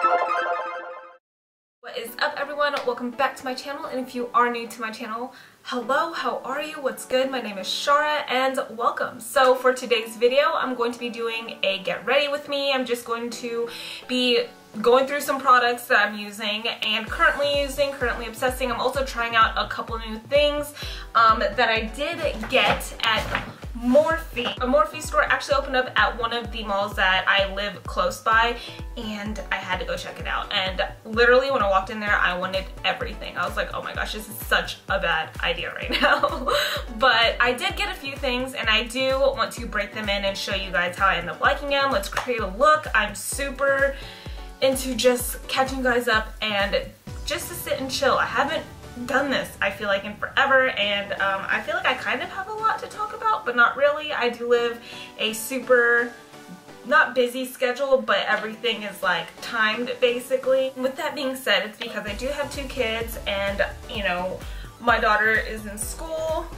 What is up, everyone? Welcome back to my channel, and if you are new to my channel, hello, how are you? What's good? My name is Shara and welcome. So for today's video, I'm going to be doing a get ready with me. I'm just going to be going through some products that I'm using and currently obsessing. I'm also trying out a couple new things that I did get at Morphe. A Morphe store actually opened up at one of the malls that I live close by, and I had to go check it out. And literally when I walked in there, I wanted everything. I was like, oh my gosh, this is such a bad idea right now. But I did get a few things, and I do want to break them in and show you guys how I end up liking them. Let's create a look. I'm super into just catching you guys up and just to sit and chill. I haven't done this, I feel like, in forever, and I feel like I kind of have a lot to talk about, but not really. I do live a super not busy schedule, but everything is like timed basically. With that being said, it's because I do have two kids, and you know, my daughter is in school.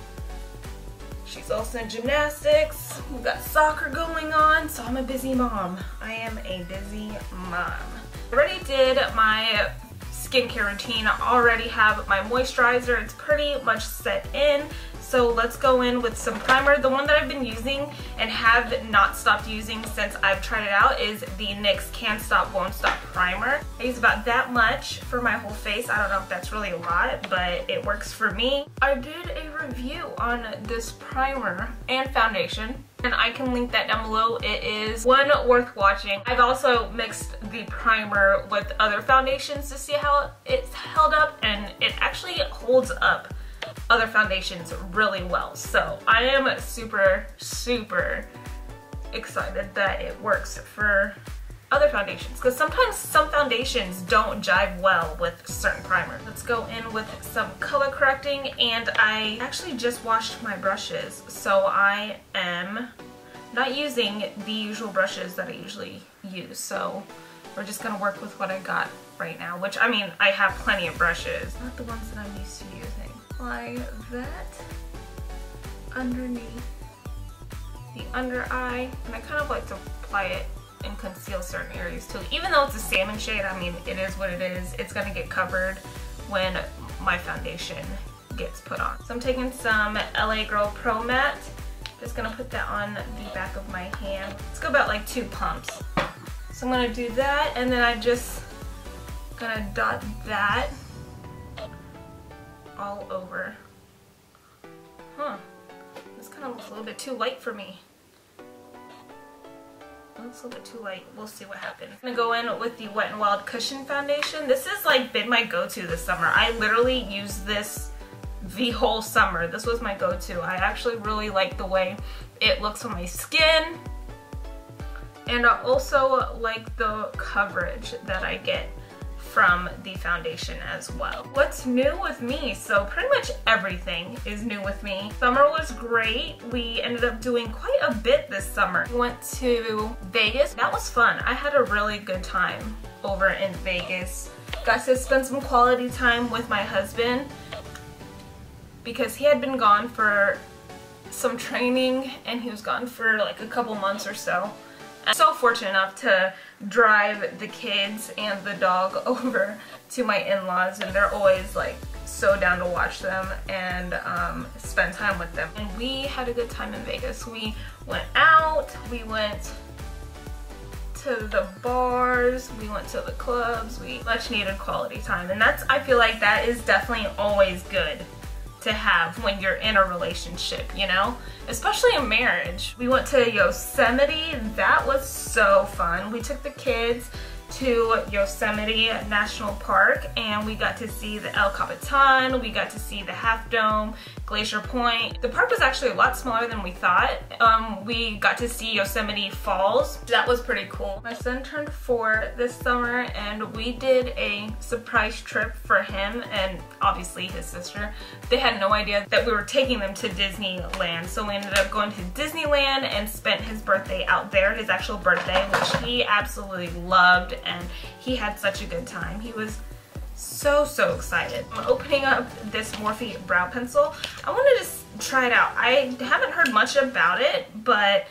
She's also in gymnastics. We've got soccer going on, so I'm a busy mom. I am a busy mom. I already did my skincare routine. I already have my moisturizer. It's pretty much set in. So let's go in with some primer. The one that I've been using and have not stopped using since I've tried it out is the NYX Can't Stop Won't Stop primer. I use about that much for my whole face. I don't know if that's really a lot, but it works for me. I did a review on this primer and foundation, and I can link that down below. It is one worth watching. I've also mixed the primer with other foundations to see how it's held up, and it actually holds up other foundations really well. So I am super excited that it works for other foundations, because sometimes some foundations don't jive well with certain primers. Let's go in with some color correcting, and I actually just washed my brushes, so I am not using the usual brushes that I usually use. So we're just gonna work with what I got right now, which, I mean, I have plenty of brushes, not the ones that I'm used to using. Apply that underneath the under eye, and I kind of like to apply it and conceal certain areas too. Even though it's a salmon shade, I mean, it is what it is. It's gonna get covered when my foundation gets put on. So I'm taking some LA Girl Pro Matte. Just gonna put that on the back of my hand. Let's go about like 2 pumps. So I'm gonna do that, and then I'm just gonna dot that all over. This kind of looks a little bit too light for me. It looks a little bit too light. We'll see what happens. I'm gonna go in with the Wet n Wild Cushion Foundation. This has like been my go-to this summer. I literally used this the whole summer. This was my go-to. I actually really like the way it looks on my skin, and I also like the coverage that I get from the foundation as well. What's new with me? So pretty much everything is new with me. Summer was great. We ended up doing quite a bit this summer. We went to Vegas. That was fun. I had a really good time over in Vegas. Got to spend some quality time with my husband because he had been gone for some training, and he was gone for like a couple months or so. I'm so fortunate enough to drive the kids and the dog over to my in-laws, and they're always like so down to watch them and spend time with them. And we had a good time in Vegas. We went out, we went to the bars, we went to the clubs, we much needed quality time, and that's, I feel like that is definitely always good to have when you're in a relationship, you know, especially in marriage. We went to Yosemite. That was so fun. We took the kids to Yosemite National Park, and we got to see the El Capitan, we got to see the Half Dome, Glacier Point. The park was actually a lot smaller than we thought. We got to see Yosemite Falls. That was pretty cool. My son turned 4 this summer, and we did a surprise trip for him and obviously his sister. They had no idea that we were taking them to Disneyland, so we ended up going to Disneyland and spent his birthday out there, his actual birthday, which he absolutely loved, and he had such a good time. He was so excited. I'm opening up this Morphe brow pencil. I wanted to try it out. I haven't heard much about it, but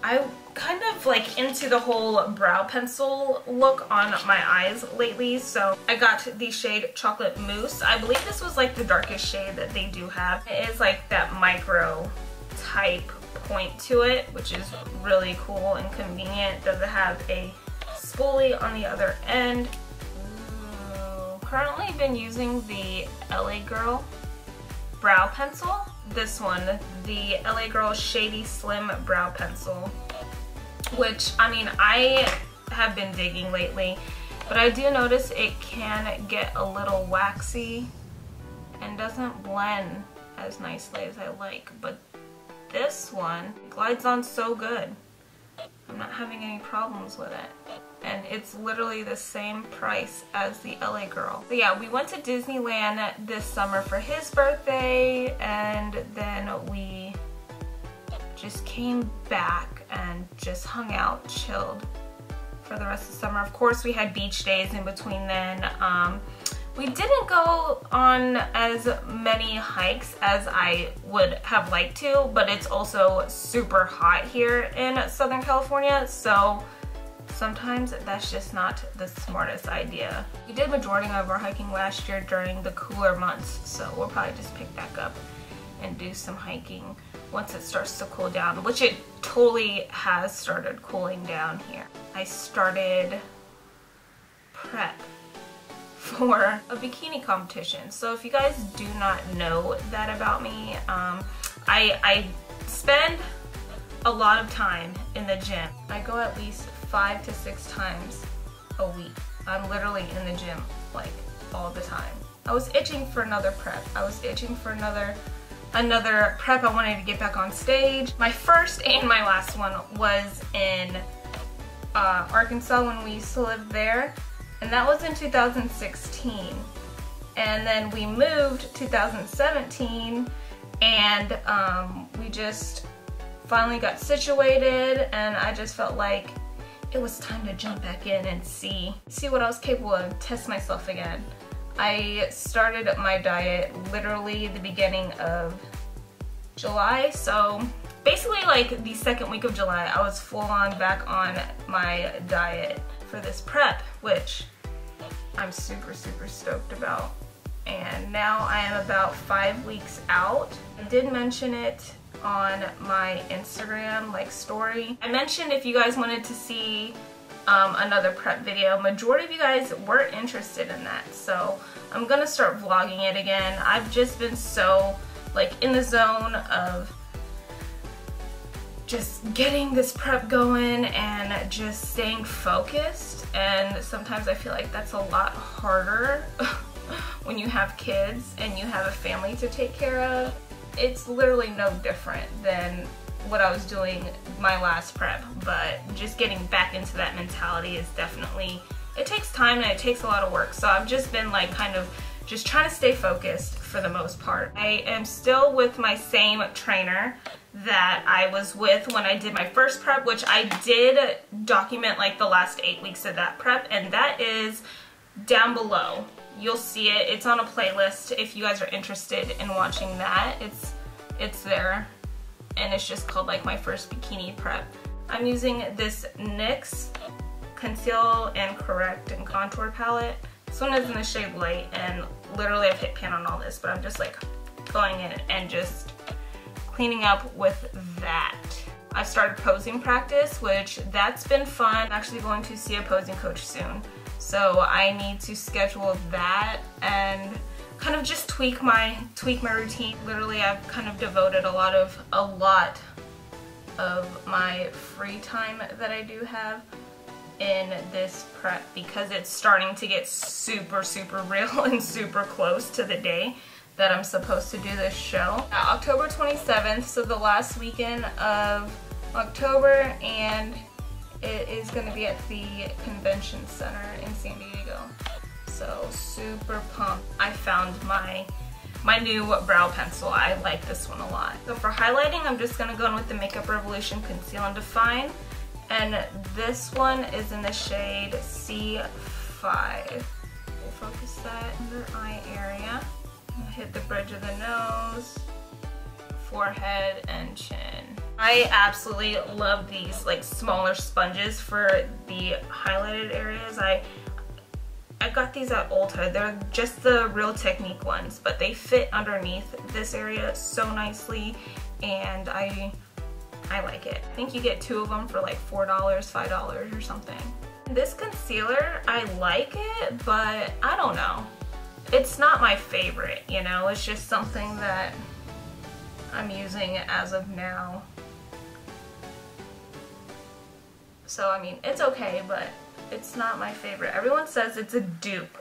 I kind of like into the whole brow pencil look on my eyes lately, so I got the shade Chocolate Mousse. I believe this was like the darkest shade that they do have. It is like that micro type point to it, which is really cool and convenient. Does it have a spoolie on the other end? Currently been using the LA Girl brow pencil. This one, the LA Girl Shady Slim Brow Pencil, which, I mean, I have been digging lately, but I do notice it can get a little waxy and doesn't blend as nicely as I like, but this one glides on so good. I'm not having any problems with it. And it's literally the same price as the LA Girl. But yeah, we went to Disneyland this summer for his birthday, and then we just came back and just hung out, chilled for the rest of the summer. Of course, we had beach days in between then. We didn't go on as many hikes as I would have liked to, but it's also super hot here in Southern California, so sometimes that's just not the smartest idea. We did majority of our hiking last year during the cooler months, so we'll probably just pick back up and do some hiking once it starts to cool down, which it totally has started cooling down here. I started prep for a bikini competition. So if you guys do not know that about me, I spend a lot of time in the gym. I go at least 5 to 6 times a week. I'm literally in the gym like all the time. I was itching for another prep. I was itching for another prep. I wanted to get back on stage. My first and my last one was in Arkansas when we used to live there, and that was in 2016. And then we moved 2017, and we just finally got situated, and I just felt like it was time to jump back in and see what I was capable of, test myself again. I started my diet literally the beginning of July, so basically like the second week of July I was full on back on my diet for this prep, which I'm super stoked about. And now I am about 5 weeks out. I did mention it on my Instagram like story. I mentioned if you guys wanted to see another prep video. Majority of you guys were interested in that, so I'm gonna start vlogging it again. I've just been so like in the zone of just getting this prep going and just staying focused, and sometimes I feel like that's a lot harder when you have kids and you have a family to take care of. It's literally no different than what I was doing my last prep, but just getting back into that mentality is definitely, it takes time and it takes a lot of work. So I've just been like kind of just trying to stay focused for the most part. I am still with my same trainer that I was with when I did my first prep, which I did document like the last 8 weeks of that prep, and that is down below. You'll see it. It's on a playlist if you guys are interested in watching that. It's there, and it's just called like my first bikini prep. I'm using this NYX Conceal and Correct and Contour palette. This one is in the shade Light, and literally I've hit pan on all this, but I'm just like going in and just cleaning up with that. I've started posing practice, which that's been fun. I'm actually going to see a posing coach soon, so I need to schedule that and kind of just tweak my routine. Literally, I've kind of devoted a lot of my free time that I do have in this prep because it's starting to get super real and super close to the day that I'm supposed to do this show. October 27th, so the last weekend of October, and it is going to be at the Convention Center in San Diego. So super pumped. I found my new brow pencil. I like this one a lot. So for highlighting, I'm just going to go in with the Makeup Revolution Conceal and Define, and this one is in the shade C5. We'll focus that under eye area. Hit the bridge of the nose, forehead, and chin. I absolutely love these like smaller sponges for the highlighted areas. I got these at Ulta. They're just the Real Technique ones, but they fit underneath this area so nicely, and I like it. I think you get 2 of them for like $4, $5 or something. This concealer, I like it, but I don't know. It's not my favorite, you know? It's just something that I'm using as of now. So, I mean, it's okay, but it's not my favorite. Everyone says it's a dupe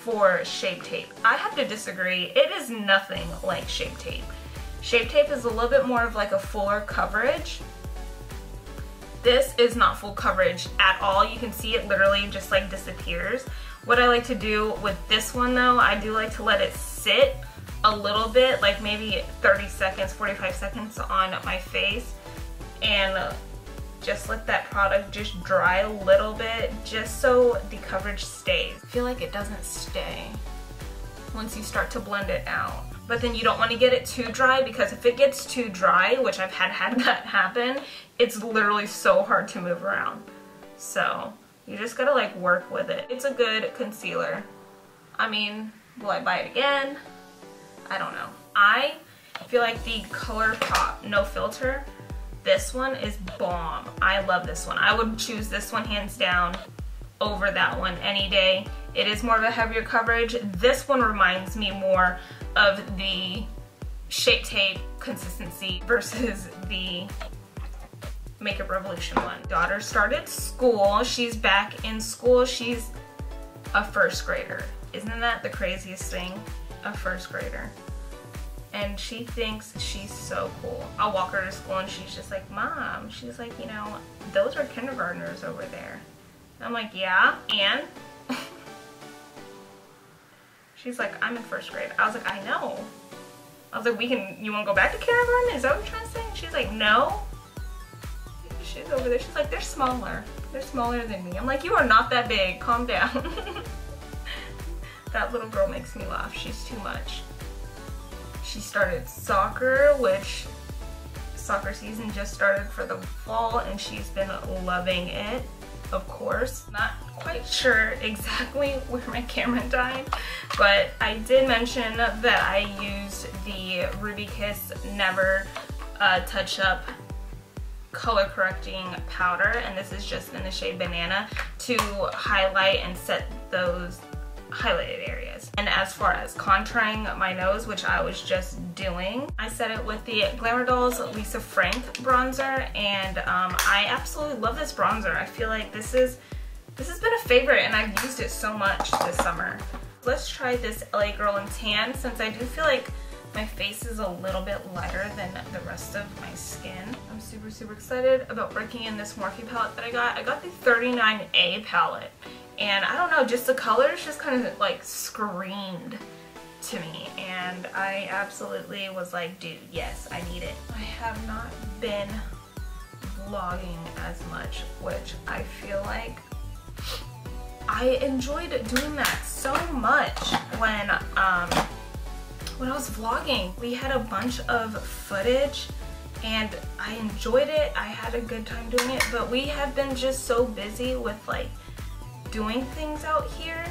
for Shape Tape. I have to disagree. It is nothing like Shape Tape. Shape Tape is a little bit more of like a fuller coverage. This is not full coverage at all. You can see it literally just like disappears. What I like to do with this one though, I do like to let it sit a little bit, like maybe 30 seconds, 45 seconds on my face, and just let that product just dry a little bit, just so the coverage stays. I feel like it doesn't stay once you start to blend it out. But then you don't want to get it too dry, because if it gets too dry, which I've had that happen, it's literally so hard to move around. So you just gotta like work with it. It's a good concealer. I mean, will I buy it again? I don't know. I feel like the ColourPop No Filter, this one is bomb. I love this one. I would choose this one hands down over that one any day. It is more of a heavier coverage. This one reminds me more of the Shape Tape consistency versus the Makeup Revolution one. Daughter started school. She's back in school. She's a first grader. Isn't that the craziest thing? A first grader. And she thinks she's so cool. I'll walk her to school and she's just like, Mom, she's like, you know, those are kindergartners over there. I'm like, yeah, and? She's like, I'm in first grade. I was like, I know. I was like, you wanna go back to kindergarten? Is that what you're trying to say? And she's like, no. She's over there, she's like, they're smaller. They're smaller than me. I'm like, you are not that big, calm down. That little girl makes me laugh, she's too much. She started soccer, which soccer season just started for the fall, and she's been loving it, of course. Not quite sure exactly where my camera died, but I did mention that I used the Ruby Kiss Never Touch Up color correcting powder, and this is just in the shade Banana, to highlight and set those highlighted areas. And as far as contouring my nose, which I was just doing, I set it with the Glamour Dolls Lisa Frank bronzer, and I absolutely love this bronzer. I feel like this has been a favorite, and I've used it so much this summer. Let's try this LA Girl in Tan, since I do feel like my face is a little bit lighter than the rest of my skin. I'm super, super excited about working in this Morphe palette that I got. I got the 39A palette. And I don't know, just the colors just kind of like screamed to me, and I absolutely was like, dude, yes, I need it. I have not been vlogging as much, which I feel like I enjoyed doing that so much when I was vlogging. We had a bunch of footage and I enjoyed it. I had a good time doing it, but we have been just so busy with like doing things out here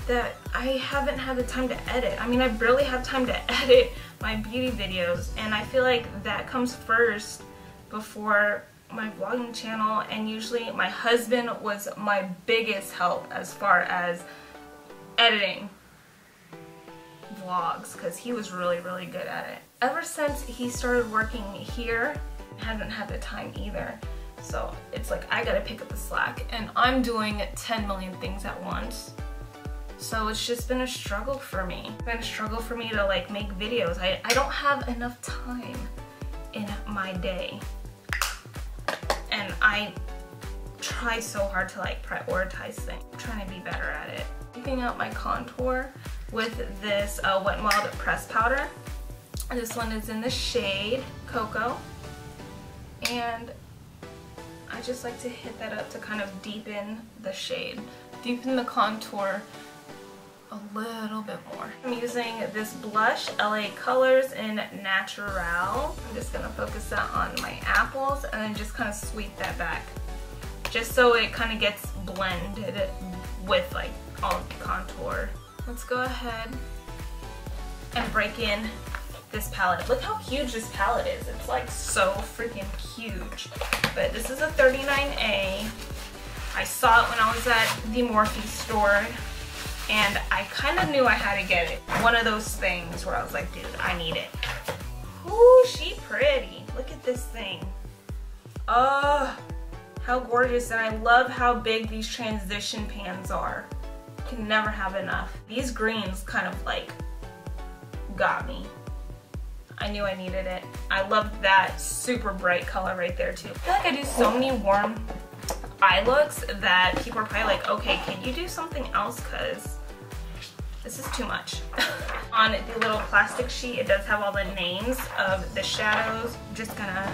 that I haven't had the time to edit. I mean, I barely have time to edit my beauty videos, and I feel like that comes first before my vlogging channel, and usually my husband was my biggest help as far as editing vlogs, because he was really, really good at it. Ever since he started working here, I haven't had the time either. So it's like I gotta pick up the slack, and I'm doing 10 million things at once. So it's just been a struggle for me. It's been a struggle for me to like make videos. I don't have enough time in my day. And I try so hard to like prioritize things. I'm trying to be better at it. Picking out my contour with this Wet n Wild press powder. This one is in the shade Cocoa. And I just like to hit that up to kind of deepen the shade, deepen the contour a little bit more. I'm using this blush, LA Colors in Natural. I'm just gonna focus that on my apples and then just kind of sweep that back. Just so it kind of gets blended with like all of the contour. Let's go ahead and break in this palette. Look how huge this palette is. It's like so freaking huge. But this is a 39A. I saw it when I was at the Morphe store and I kind of knew I had to get it. One of those things where I was like, dude, I need it. Ooh, she pretty. Look at this thing. Oh, how gorgeous. And I love how big these transition pans are. Can never have enough. These greens kind of like got me. I knew I needed it. I love that super bright color right there too. I feel like I do so many warm eye looks that people are probably like, okay, can you do something else, because this is too much. On the little plastic sheet, it does have all the names of the shadows. Just gonna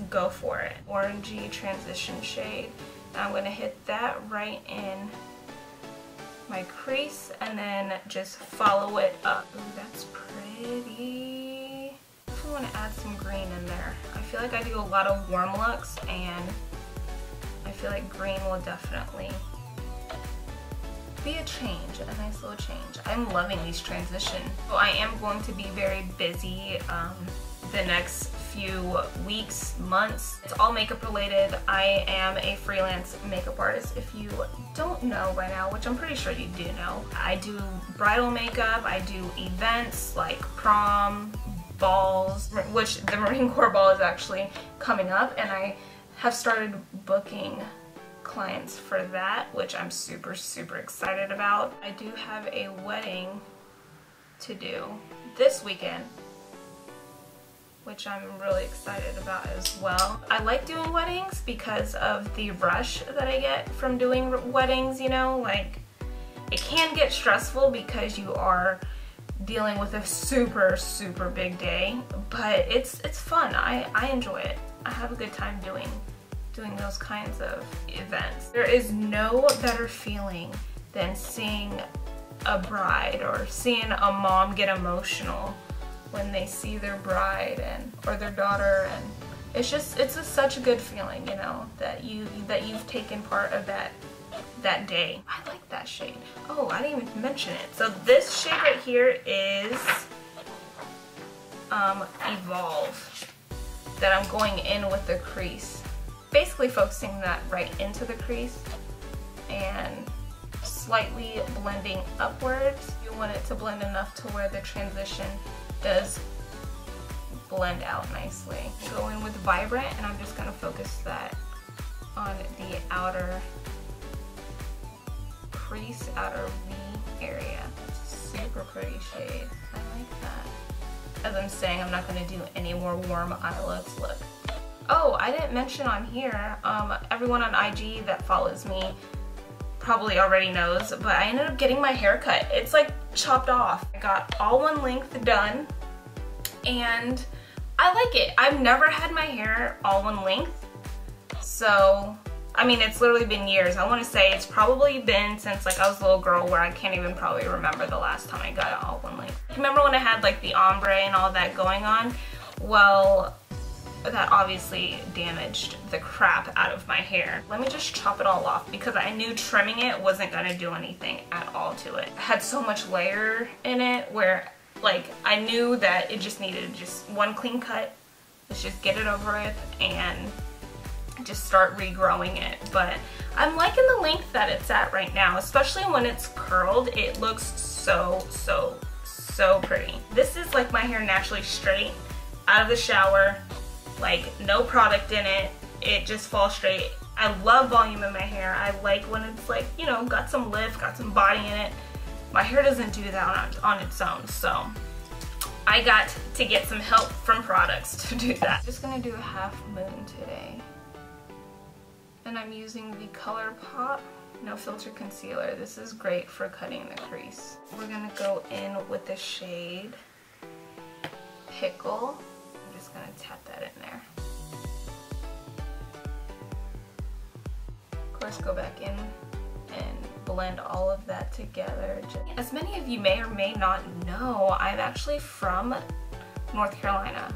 go for it. Orangey transition shade. I'm gonna hit that right in my crease and then just follow it up. Ooh, that's pretty. I definitely want to add some green in there. I feel like I do a lot of warm looks and I feel like green will definitely be a change, a nice little change. I'm loving these transitions. So I am going to be very busy the next few weeks, months. It's all makeup related. I am a freelance makeup artist. If you don't know by now, which I'm pretty sure you do know, I do bridal makeup, I do events like prom, balls, which the Marine Corps ball is actually coming up, and I have started booking clients for that, which I'm super, super excited about. I do have a wedding to do this weekend, which I'm really excited about as well. I like doing weddings because of the rush that I get from doing weddings, you know, like it can get stressful because you are dealing with a super, super big day, but it's fun. I enjoy it. I have a good time doing those kinds of events. There is no better feeling than seeing a bride or seeing a mom get emotional when they see their bride or their daughter, and it's such a good feeling, you know, that you've taken part of that day. I like that shade. Oh, I didn't even mention it. So this shade right here is Evolve, that I'm going in with the crease. Basically focusing that right into the crease and slightly blending upwards. You want it to blend enough to where the transition does blend out nicely. Go in with Vibrant, and I'm just gonna focus that on the outer crease, outer V area. Super pretty shade. I like that. As I'm saying, I'm not gonna do any more warm eye looks. Look. Oh, I didn't mention on here, everyone on IG that follows me probably already knows, but I ended up getting my hair cut. It's like chopped off. I got all one length done and I like it. I've never had my hair all one length, so I mean, it's literally been years. I want to say it's probably been since like I was a little girl, where I can't even probably remember the last time I got it all one length. Remember when I had like the ombre and all that going on? Well, that obviously damaged the crap out of my hair. Let me just chop it all off because I knew trimming it wasn't gonna do anything at all to it. It had so much layer in it where like I knew that it just needed just one clean cut. Let's just get it over with and just start regrowing it. But I'm liking the length that it's at right now, especially when it's curled. It looks so, so, so pretty. This is like my hair naturally straight out of the shower. Like no product in it, it just falls straight. I love volume in my hair. I like when it's like, you know, got some lift, got some body in it. My hair doesn't do that on its own, so I got to get some help from products to do that. I'm just gonna do a half moon today. And I'm using the ColourPop No Filter Concealer. This is great for cutting the crease. We're gonna go in with the shade Pickle. I'm just gonna tap that in there. Of course, go back in and blend blend all of that together. As many of you may or may not know, I'm actually from North Carolina.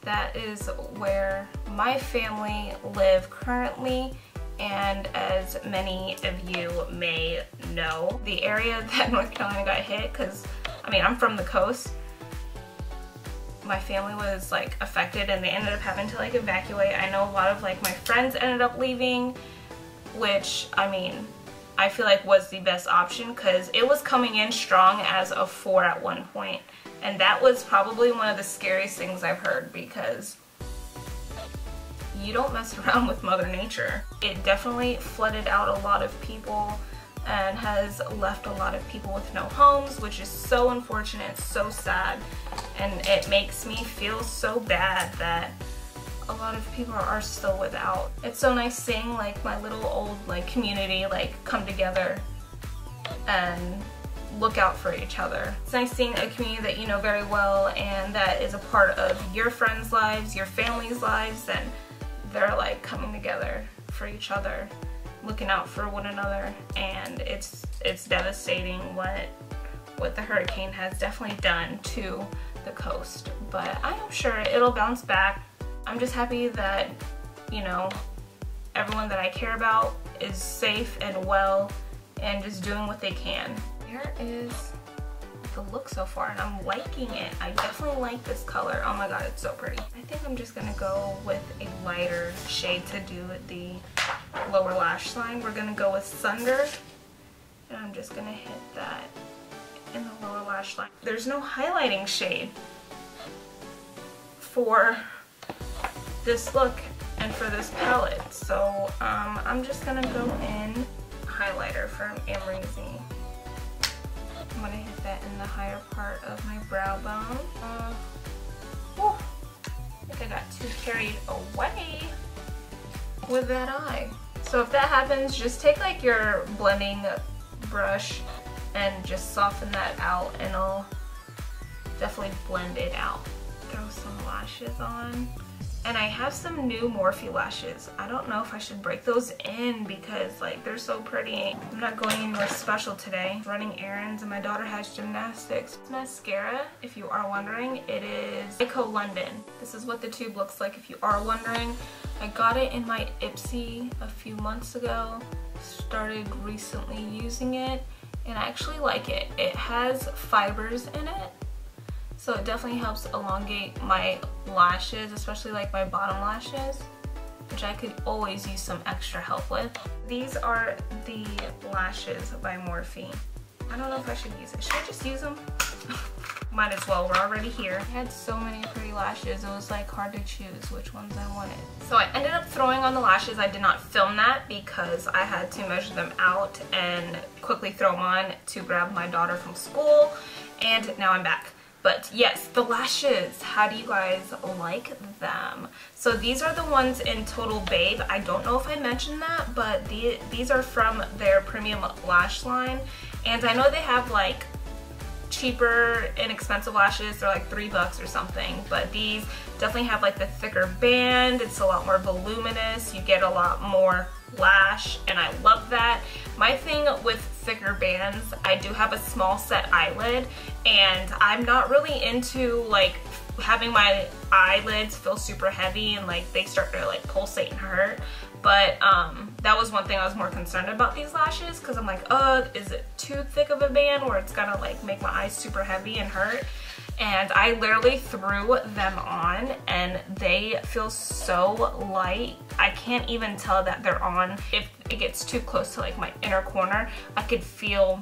That is where my family live currently, and as many of you may know, the area that North Carolina got hit, because I mean, I'm from the coast, my family was like affected and they ended up having to like evacuate. I know a lot of like my friends ended up leaving, which I mean, I feel like was the best option because it was coming in strong as a 4 at one point. And that was probably one of the scariest things I've heard, because you don't mess around with Mother Nature. It definitely flooded out a lot of people and has left a lot of people with no homes, which is so unfortunate, so sad, and it makes me feel so bad that a lot of people are still without. It's so nice seeing like my little old like community like come together and look out for each other. It's nice seeing a community that you know very well and that is a part of your friends' lives, your family's lives, and they're like coming together for each other, looking out for one another. And it's devastating what the hurricane has definitely done to the coast, but I am sure it'll bounce back. I'm just happy that, you know, everyone that I care about is safe and well and just doing what they can. Here is the look so far, and I'm liking it. I definitely like this color. Oh my god, it's so pretty. I think I'm just gonna go with a lighter shade to do the lower lash line. We're gonna go with Sunder, and I'm just gonna hit that in the lower lash line. There's no highlighting shade for this look and for this palette, so I'm just gonna go in highlighter from Amrezy. I'm gonna hit that in the higher part of my brow bone. I think I got too carried away with that eye. So if that happens, just take like your blending brush and just soften that out, and it'll definitely blend it out. Throw some lashes on. And I have some new Morphe lashes. I don't know if I should break those in because like they're so pretty. I'm not going anywhere special today. Running errands and my daughter has gymnastics. Mascara, if you are wondering, it is Eco London. This is what the tube looks like if you are wondering. I got it in my Ipsy a few months ago. Started recently using it and I actually like it. It has fibers in it, so it definitely helps elongate my lashes, especially like my bottom lashes, which I could always use some extra help with. These are the lashes by Morphe. I don't know if I should use it. Should I just use them? Might as well, we're already here. I had so many pretty lashes, it was like hard to choose which ones I wanted. So I ended up throwing on the lashes. I did not film that because I had to measure them out and quickly throw them on to grab my daughter from school, and now I'm back. But yes, the lashes, how do you guys like them? So these are the ones in Total Babe. I don't know if I mentioned that, but these are from their premium lash line. And I know they have like cheaper, inexpensive lashes. They're like $3 or something. But these definitely have like the thicker band. It's a lot more voluminous. You get a lot more lash, and I love that. My thing with thicker bands, I do have a small set eyelid, and I'm not really into like having my eyelids feel super heavy and like they start to like pulsate and hurt. But that was one thing I was more concerned about these lashes, because I'm like, is it too thick of a band where it's gonna like make my eyes super heavy and hurt? And I literally threw them on and they feel so light. I can't even tell that they're on. If it gets too close to like my inner corner, I could feel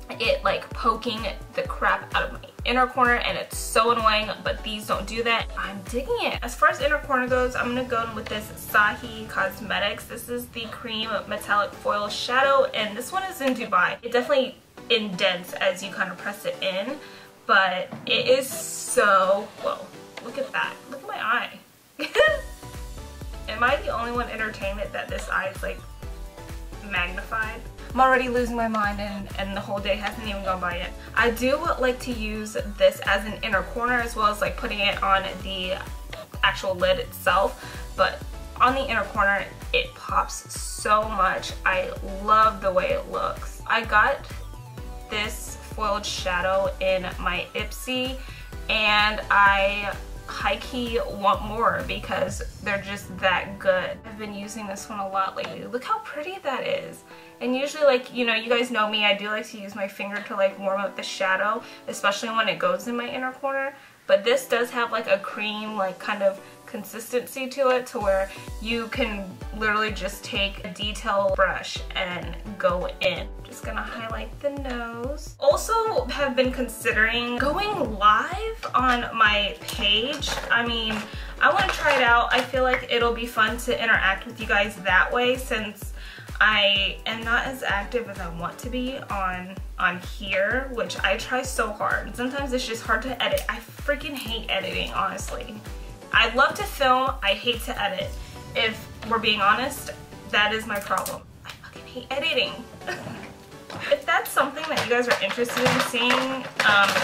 it like poking the crap out of my inner corner, and it's so annoying, but these don't do that. I'm digging it. As far as inner corner goes, I'm gonna go in with this Sahi Cosmetics. This is the Cream Metallic Foil Shadow, and this one is in Dubai. It definitely indents as you kind of press it in, but it is so, whoa, look at that. Look at my eye. Am I the only one entertainment that this eye is like magnified? I'm already losing my mind and the whole day hasn't even gone by yet. I do like to use this as an inner corner as well as like putting it on the actual lid itself, but on the inner corner it pops so much. I love the way it looks. I got this foiled shadow in my Ipsy, and I high-key want more because they're just that good. I've been using this one a lot lately. Look how pretty that is. And usually, like, you know, you guys know me, I do like to use my finger to like warm up the shadow, especially when it goes in my inner corner. But this does have like a cream, like kind of consistency to it, to where you can literally just take a detail brush and go in. Just gonna highlight the nose. Also have been considering going live on my page. I mean, I want to try it out. I feel like it'll be fun to interact with you guys that way, since I am not as active as I want to be on here, which I try so hard. Sometimes it's just hard to edit. I freaking hate editing, honestly. I love to film, I hate to edit. If we're being honest, that is my problem. I fucking hate editing. If that's something that you guys are interested in seeing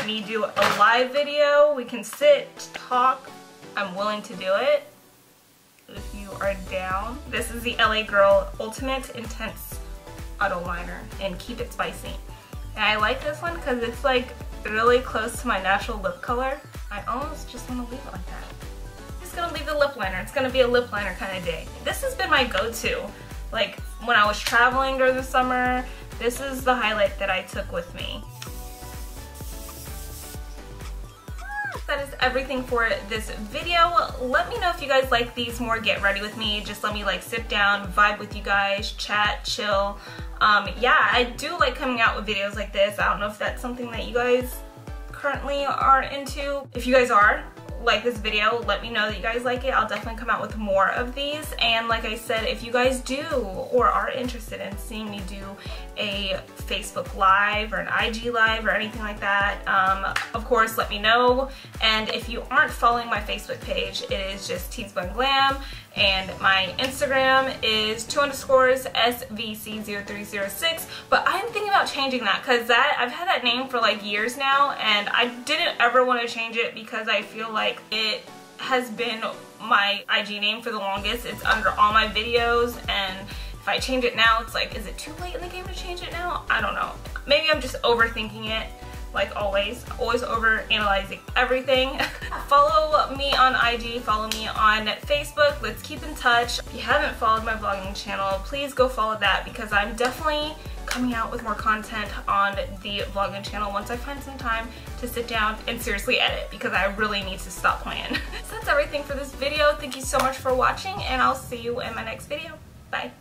me do a live video, we can sit, talk, I'm willing to do it. If you are down. This is the LA Girl Ultimate Intense Auto Liner in Keep It Spicy. And I like this one because it's like really close to my natural lip color. I almost just want to leave it like that. I'm just gonna leave the lip liner. It's gonna be a lip liner kind of day. This has been my go-to. Like when I was traveling during the summer, this is the highlight that I took with me. That is everything for this video. Let me know if you guys like these more get ready with me. Just let me like sit down, vibe with you guys, chat, chill. Yeah, I do like coming out with videos like this. I don't know if that's something that you guys currently are into. If you guys are, like this video, let me know that you guys like it. I'll definitely come out with more of these. And like I said, if you guys do or are interested in seeing me do a Facebook Live or an IG Live or anything like that, of course let me know. And if you aren't following my Facebook page, it is just Teens Bun Glam, and my Instagram is 2_SVC0306. But I'm thinking about changing that because I've had that name for like years now, and I didn't ever want to change it because I feel like it has been my IG name for the longest. It's under all my videos, and if I change it now, it's like, is it too late in the game to change it now? I don't know. Maybe I'm just overthinking it. Like always over analyzing everything. Follow me on IG, follow me on Facebook. Let's keep in touch. If you haven't followed my vlogging channel, please go follow that, because I'm definitely coming out with more content on the vlogging channel once I find some time to sit down and seriously edit, because I really need to stop playing. So that's everything for this video. Thank you so much for watching, and I'll see you in my next video. Bye.